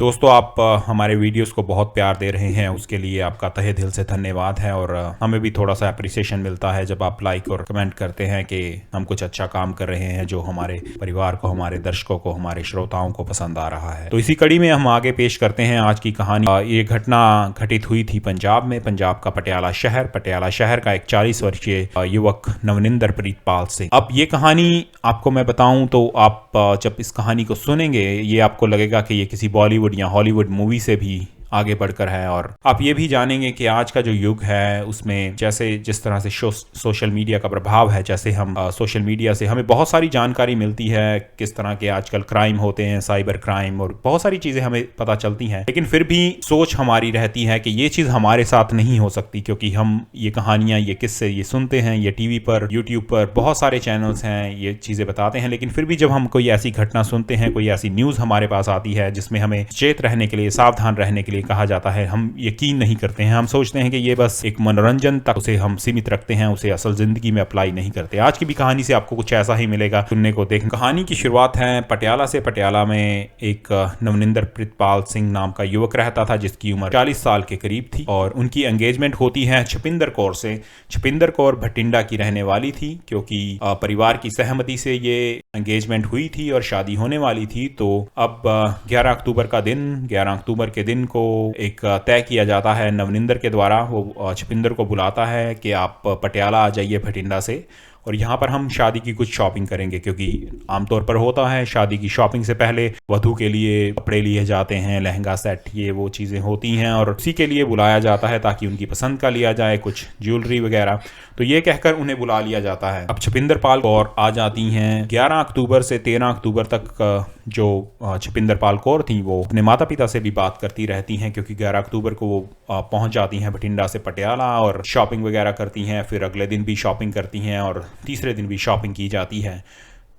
दोस्तों आप हमारे वीडियोस को बहुत प्यार दे रहे हैं, उसके लिए आपका तहे दिल से धन्यवाद है। और हमें भी थोड़ा सा अप्रिसिएशन मिलता है जब आप लाइक और कमेंट करते हैं कि हम कुछ अच्छा काम कर रहे हैं जो हमारे परिवार को, हमारे दर्शकों को, हमारे श्रोताओं को पसंद आ रहा है। तो इसी कड़ी में हम आगे पेश करते हैं आज की कहानी। ये घटना घटित हुई थी पंजाब में, पंजाब का पटियाला शहर का एक 40 वर्षीय युवक नवनिंदर प्रीतपाल सिंह। अब ये कहानी आपको मैं बताऊं तो आप जब इस कहानी को सुनेंगे ये आपको लगेगा कि ये किसी बॉलीवुड या हॉलीवुड मूवी से भी आगे बढ़कर है। और आप ये भी जानेंगे कि आज का जो युग है उसमें जैसे जिस तरह से सोशल मीडिया का प्रभाव है, जैसे हम सोशल मीडिया से हमें बहुत सारी जानकारी मिलती है, किस तरह के आजकल क्राइम होते हैं, साइबर क्राइम और बहुत सारी चीज़ें हमें पता चलती हैं। लेकिन फिर भी सोच हमारी रहती है कि ये चीज़ हमारे साथ नहीं हो सकती, क्योंकि हम ये कहानियाँ, ये किस्से ये सुनते हैं, ये टीवी पर, यूट्यूब पर बहुत सारे चैनल्स हैं, ये चीज़ें बताते हैं। लेकिन फिर भी जब हम कोई ऐसी घटना सुनते हैं, कोई ऐसी न्यूज़ हमारे पास आती है जिसमें हमें सचेत रहने के लिए, सावधान रहने के लिए कहा जाता है, हम यकीन नहीं करते हैं। हम सोचते हैं कि ये बस एक मनोरंजन तक उसे हम सीमित रखते हैं, उसे असल जिंदगी में अप्लाई नहीं करते। आज की भी कहानी से आपको कुछ ऐसा ही मिलेगा सुनने को, देखने। कहानी की शुरुआत है पटियाला से। पटियाला में एक नवनिंदर प्रीतपाल सिंह नाम का युवक रहता था जिसकी उम्र 40 साल के करीब थी और उनकी एंगेजमेंट होती है छपिंदर कौर से। छपिंदर कौर भटिंडा की रहने वाली थी, क्योंकि परिवार की सहमति से ये एंगेजमेंट हुई थी और शादी होने वाली थी। तो अब 11 अक्टूबर के दिन को एक तय किया जाता है नवनिंदर के द्वारा। वो छपिंदर को बुलाता है कि आप पटियाला आ जाइए भटिंडा से, और यहाँ पर हम शादी की कुछ शॉपिंग करेंगे, क्योंकि आमतौर पर होता है शादी की शॉपिंग से पहले वधू के लिए कपड़े लिए जाते हैं, लहंगा सेट, ये वो चीज़ें होती हैं, और उसी के लिए बुलाया जाता है ताकि उनकी पसंद का लिया जाए, कुछ ज्वेलरी वगैरह। तो ये कहकर उन्हें बुला लिया जाता है। अब छपिंदर पाल कौर आ जाती हैं। 11 अक्टूबर से 13 अक्टूबर तक जो छपिंदर पाल कौर थी वो अपने माता पिता से भी बात करती रहती हैं, क्योंकि 11 अक्टूबर को वो पहुंच जाती हैं भटिंडा से पटियाला और शॉपिंग वगैरह करती हैं। फिर अगले दिन भी शॉपिंग करती हैं और तीसरे दिन भी शॉपिंग की जाती है।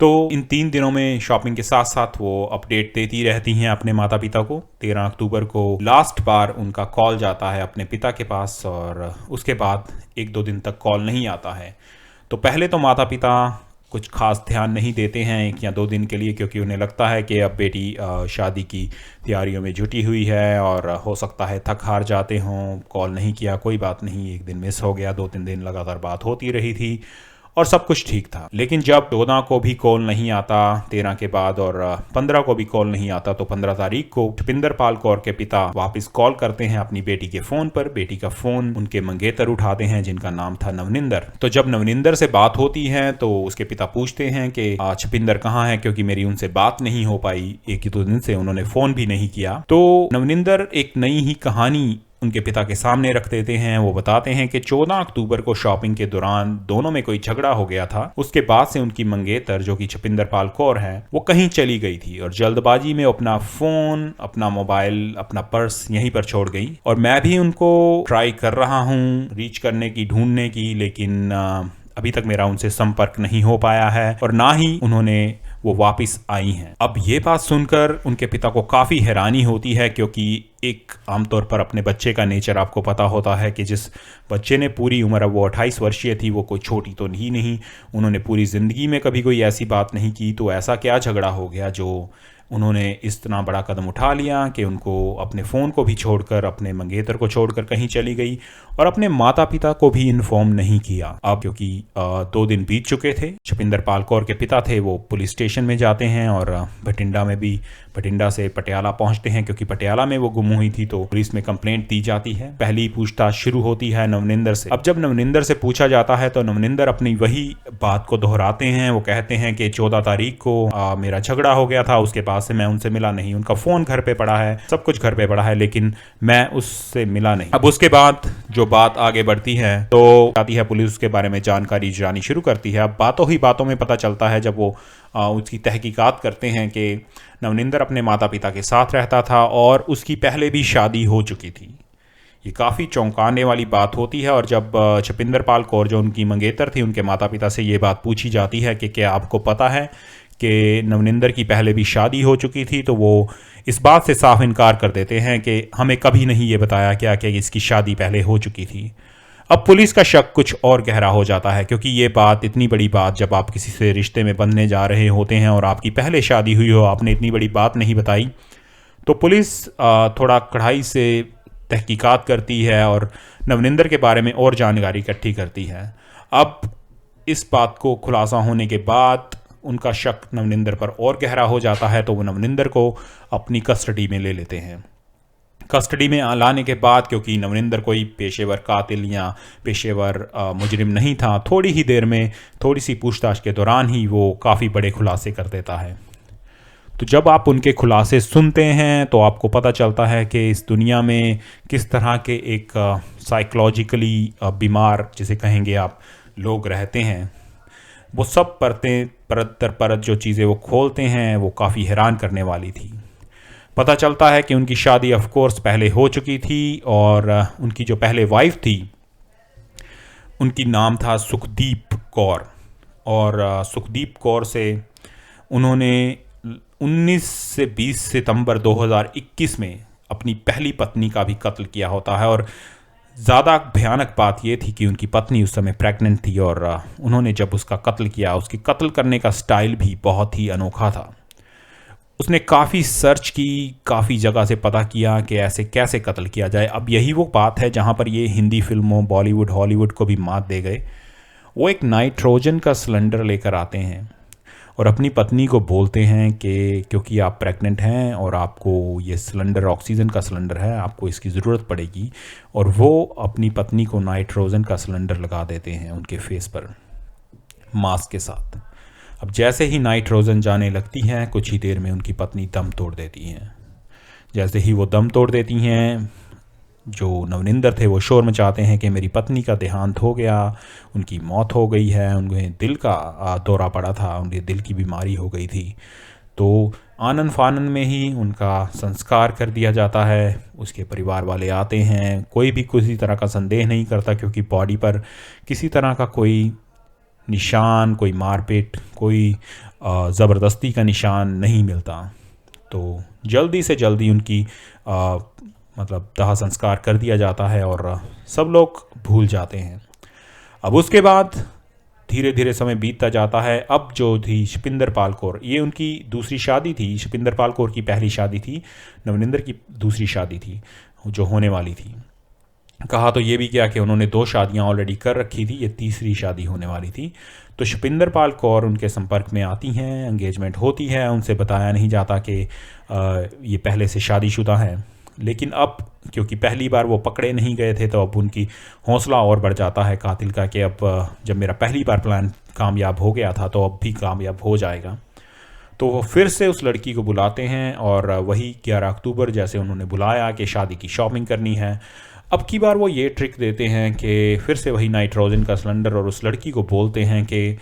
तो इन 3 दिनों में शॉपिंग के साथ साथ वो अपडेट देती रहती हैं अपने माता पिता को। 13 अक्टूबर को लास्ट बार उनका कॉल जाता है अपने पिता के पास, और उसके बाद 1-2 दिन तक कॉल नहीं आता है। तो पहले तो माता पिता कुछ खास ध्यान नहीं देते हैं 1 या 2 दिन के लिए, क्योंकि उन्हें लगता है कि अब बेटी शादी की तैयारियों में जुटी हुई है और हो सकता है थक हार जाते हों, कॉल नहीं किया, कोई बात नहीं, 1 दिन मिस हो गया, 2-3 दिन लगातार बात होती रही थी और सब कुछ ठीक था। लेकिन जब 14 को भी कॉल नहीं आता 13 के बाद, और 15 को भी कॉल नहीं आता, तो 15 तारीख को छपिंदर पाल कौर के पिता वापस कॉल करते हैं अपनी बेटी के फोन पर। बेटी का फोन उनके मंगेतर उठाते हैं जिनका नाम था नवनिंदर। तो जब नवनिंदर से बात होती है तो उसके पिता पूछते हैं कि छपिंदर कहाँ है, क्योंकि मेरी उनसे बात नहीं हो पाई, 1-2 दिन से उन्होंने फोन भी नहीं किया। तो नवनिंदर एक नई ही कहानी उनके पिता के सामने रख देते हैं। वो बताते हैं कि 14 अक्टूबर को शॉपिंग के दौरान दोनों में कोई झगड़ा हो गया था। उसके बाद से उनकी मंगेतर, जो कि छपिंदर पाल कौर है, वो कहीं चली गई थी और जल्दबाजी में अपना फोन, अपना मोबाइल, अपना पर्स यहीं पर छोड़ गई। और मैं भी उनको ट्राई कर रहा हूँ रीच करने की, ढूंढने की, लेकिन अभी तक मेरा उनसे संपर्क नहीं हो पाया है और ना ही उन्होंने वो वापस आई हैं। अब ये बात सुनकर उनके पिता को काफ़ी हैरानी होती है, क्योंकि एक आमतौर पर अपने बच्चे का नेचर आपको पता होता है कि जिस बच्चे ने पूरी उम्र, वो 28 वर्षीय थी, वो कोई छोटी तो नहीं, उन्होंने पूरी ज़िंदगी में कभी कोई ऐसी बात नहीं की, तो ऐसा क्या झगड़ा हो गया जो उन्होंने इतना बड़ा कदम उठा लिया कि उनको अपने फ़ोन को भी छोड़कर, अपने मंगेतर को छोड़कर कहीं चली गई और अपने माता पिता को भी इन्फॉर्म नहीं किया। अब क्योंकि 2 दिन बीत चुके थे, छपिंदर पाल कौर के पिता थे वो पुलिस स्टेशन में जाते हैं और भटिंडा से पटियाला पहुंचते हैं, क्योंकि पटियाला में वो गुम हुई थी। तो पुलिस में कंप्लेंट दी जाती है। पहली पूछताछ शुरू होती है नवनिंदर से। अब जब नवनिंदर से पूछा जाता है तो नवनिंदर अपनी वही बात को दोहराते हैं। वो कहते हैं कि 14 तारीख को मेरा झगड़ा हो गया था, उसके बाद से मैं उनसे मिला नहीं, उनका फोन घर पे पड़ा है, सब कुछ घर पे पड़ा है, लेकिन मैं उससे मिला नहीं। अब उसके बाद जो बात आगे बढ़ती है तो आती है पुलिस उसके बारे में जानकारी जानी शुरू करती है। अब बातों ही बातों में पता चलता है, जब वो उसकी तहकीकात करते हैं, कि नवनिंदर अपने माता पिता के साथ रहता था और उसकी पहले भी शादी हो चुकी थी। ये काफ़ी चौंकाने वाली बात होती है। और जब छपिंदर पाल कौर, जो उनकी मंगेतर थी, उनके माता पिता से ये बात पूछी जाती है कि क्या आपको पता है कि नवनिंदर की पहले भी शादी हो चुकी थी, तो वो इस बात से साफ इनकार कर देते हैं कि हमें कभी नहीं ये बताया क्या कि इसकी शादी पहले हो चुकी थी। अब पुलिस का शक कुछ और गहरा हो जाता है, क्योंकि ये बात, इतनी बड़ी बात, जब आप किसी से रिश्ते में बंधने जा रहे होते हैं और आपकी पहले शादी हुई हो, आपने इतनी बड़ी बात नहीं बताई, तो पुलिस थोड़ा कड़ाई से तहकीकात करती है और नवनिंदर के बारे में और जानकारी इकट्ठी करती है। अब इस बात को खुलासा होने के बाद उनका शक नवनिंदर पर और गहरा हो जाता है, तो वो नवनिंदर को अपनी कस्टडी में ले लेते हैं। कस्टडी में लाने के बाद, क्योंकि नवनिंदर कोई पेशेवर कातिल या पेशेवर मुजरिम नहीं था, थोड़ी ही देर में थोड़ी सी पूछताछ के दौरान ही वो काफ़ी बड़े खुलासे कर देता है। तो जब आप उनके खुलासे सुनते हैं तो आपको पता चलता है कि इस दुनिया में किस तरह के एक साइकोलॉजिकली बीमार जिसे कहेंगे आप लोग रहते हैं। वो सब परतें परत दर परत जो चीज़ें वो खोलते हैं वो काफ़ी हैरान करने वाली थी। पता चलता है कि उनकी शादी ऑफ कोर्स पहले हो चुकी थी और उनकी जो पहले वाइफ थी उनकी नाम था सुखदीप कौर, और सुखदीप कौर से उन्होंने 19 से 20 सितंबर 2021 में अपनी पहली पत्नी का भी कत्ल किया होता है। और ज़्यादा भयानक बात यह थी कि उनकी पत्नी उस समय प्रेग्नेंट थी और उन्होंने जब उसका कत्ल किया, उसकी कत्ल करने का स्टाइल भी बहुत ही अनोखा था। उसने काफ़ी सर्च की, काफ़ी जगह से पता किया कि ऐसे कैसे कत्ल किया जाए। अब यही वो बात है जहाँ पर ये हिंदी फिल्मों, बॉलीवुड, हॉलीवुड को भी मात दे गए। वो एक नाइट्रोजन का सिलेंडर लेकर आते हैं और अपनी पत्नी को बोलते हैं कि क्योंकि आप प्रेग्नेंट हैं और आपको ये सिलेंडर ऑक्सीजन का सिलेंडर है, आपको इसकी ज़रूरत पड़ेगी। और वो अपनी पत्नी को नाइट्रोजन का सिलेंडर लगा देते हैं उनके फेस पर मास्क के साथ। अब जैसे ही नाइट्रोजन जाने लगती हैं, कुछ ही देर में उनकी पत्नी दम तोड़ देती हैं। जैसे ही वो दम तोड़ देती हैं, जो नवनिंदर थे वो शोर मचाते हैं कि मेरी पत्नी का देहांत हो गया, उनकी मौत हो गई है, उन्हें दिल का दौरा पड़ा था, उन्हें दिल की बीमारी हो गई थी। तो आनन फानन में ही उनका संस्कार कर दिया जाता है। उसके परिवार वाले आते हैं, कोई भी किसी तरह का संदेह नहीं करता क्योंकि बॉडी पर किसी तरह का कोई निशान, कोई मारपीट, कोई ज़बरदस्ती का निशान नहीं मिलता। तो जल्दी से जल्दी उनकी मतलब दाह संस्कार कर दिया जाता है और सब लोग भूल जाते हैं। अब उसके बाद धीरे धीरे समय बीतता जाता है। अब जो थी शिपिंदर पाल कौर, ये उनकी दूसरी शादी थी। शिपिंदर पाल कौर की पहली शादी थी, नवनिंदर की दूसरी शादी थी जो होने वाली थी। कहा तो ये भी क्या कि उन्होंने 2 शादियां ऑलरेडी कर रखी थी, ये तीसरी शादी होने वाली थी। तो शिपिंदर पाल कौर उनके संपर्क में आती हैं, एंगेजमेंट होती है। उनसे बताया नहीं जाता कि ये पहले से शादीशुदा हैं, लेकिन अब क्योंकि पहली बार वो पकड़े नहीं गए थे तो अब उनकी हौसला और बढ़ जाता है कातिल का कि अब जब मेरा पहली बार प्लान कामयाब हो गया था तो अब भी कामयाब हो जाएगा। तो वो फिर से उस लड़की को बुलाते हैं और वही 11 अक्टूबर जैसे उन्होंने बुलाया कि शादी की शॉपिंग करनी है। अब की बार वो ये ट्रिक देते हैं कि फिर से वही नाइट्रोजन का सिलेंडर, और उस लड़की को बोलते हैं कि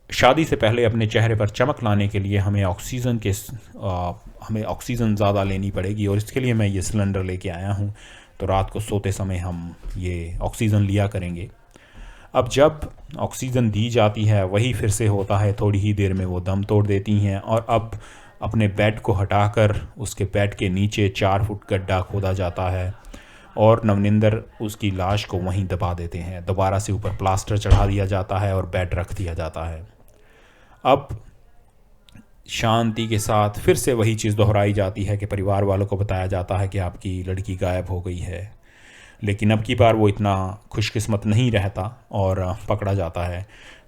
शादी से पहले अपने चेहरे पर चमक लाने के लिए हमें ऑक्सीजन ज़्यादा लेनी पड़ेगी और इसके लिए मैं ये सिलेंडर लेके आया हूँ, तो रात को सोते समय हम ये ऑक्सीजन लिया करेंगे। अब जब ऑक्सीजन दी जाती है वही फिर से होता है, थोड़ी ही देर में वो दम तोड़ देती हैं और अब अपने बेड को हटाकर उसके बेड के नीचे 4 फुट गड्ढा खोदा जाता है और नवनिंदर उसकी लाश को वहीं दबा देते हैं। दोबारा से ऊपर प्लास्टर चढ़ा दिया जाता है और बेड रख दिया जाता है। अब शांति के साथ फिर से वही चीज़ दोहराई जाती है कि परिवार वालों को बताया जाता है कि आपकी लड़की गायब हो गई है, लेकिन अब की बार वो इतना खुशकिस्मत नहीं रहता और पकड़ा जाता है।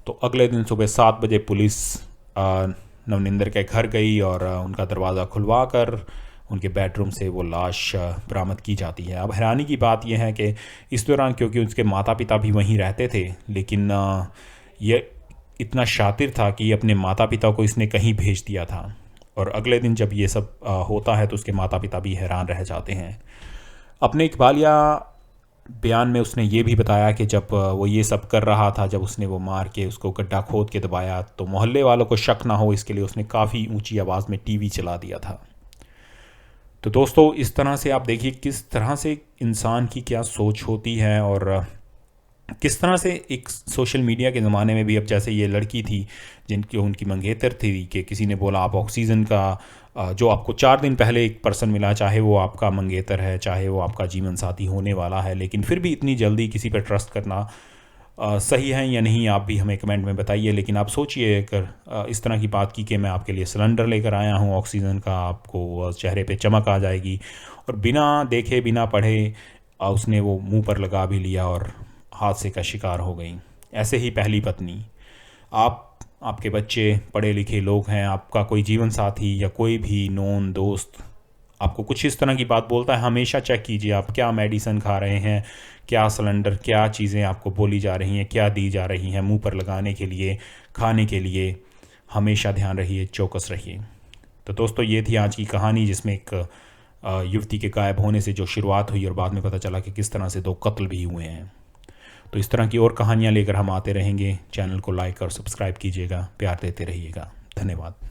तो अगले दिन सुबह 7 बजे पुलिस नवनिंदर के घर गई और उनका दरवाज़ा खुलवा कर उनके बेडरूम से वो लाश बरामद की जाती है। अब हैरानी की बात यह है कि इस दौरान क्योंकि उसके माता पिता भी वहीं रहते थे, लेकिन ये इतना शातिर था कि अपने माता पिता को इसने कहीं भेज दिया था और अगले दिन जब ये सब होता है तो उसके माता पिता भी हैरान रह जाते हैं। अपने इकबालिया बयान में उसने ये भी बताया कि जब वो ये सब कर रहा था, जब उसने वो मार के उसको गड्ढा खोद के दबाया तो मोहल्ले वालों को शक ना हो इसके लिए उसने काफ़ी ऊंची आवाज़ में टीवी चला दिया था। तो दोस्तों, इस तरह से आप देखिए किस तरह से इंसान की क्या सोच होती है और किस तरह से एक सोशल मीडिया के ज़माने में भी, अब जैसे ये लड़की थी जिनकी उनकी मंगेतर थी कि किसी ने बोला आप ऑक्सीजन का जो आपको 4 दिन पहले एक पर्सन मिला, चाहे वो आपका मंगेतर है, चाहे वो आपका जीवन साथी होने वाला है, लेकिन फिर भी इतनी जल्दी किसी पर ट्रस्ट करना सही है या नहीं आप भी हमें कमेंट में बताइए। लेकिन आप सोचिए, अगर इस तरह की बात की कि मैं आपके लिए सिलेंडर लेकर आया हूँ ऑक्सीजन का, आपको चेहरे पे चमक आ जाएगी, और बिना देखे बिना पढ़े उसने वो मुंह पर लगा भी लिया और हादसे का शिकार हो गई। ऐसे ही पहली पत्नी, आपके बच्चे पढ़े लिखे लोग हैं, आपका कोई जीवन साथी या कोई भी नॉन दोस्त आपको कुछ इस तरह की बात बोलता है, हमेशा चेक कीजिए आप क्या मेडिसिन खा रहे हैं, क्या सिलेंडर, क्या चीज़ें आपको बोली जा रही हैं, क्या दी जा रही हैं मुंह पर लगाने के लिए, खाने के लिए। हमेशा ध्यान रहिए, चौकस रहिए। तो दोस्तों, ये थी आज की कहानी, जिसमें एक युवती के गायब होने से जो शुरुआत हुई और बाद में पता चला कि किस तरह से 2 कत्ल भी हुए हैं। तो इस तरह की और कहानियाँ लेकर हम आते रहेंगे। चैनल को लाइक और सब्सक्राइब कीजिएगा, प्यार देते रहिएगा। धन्यवाद।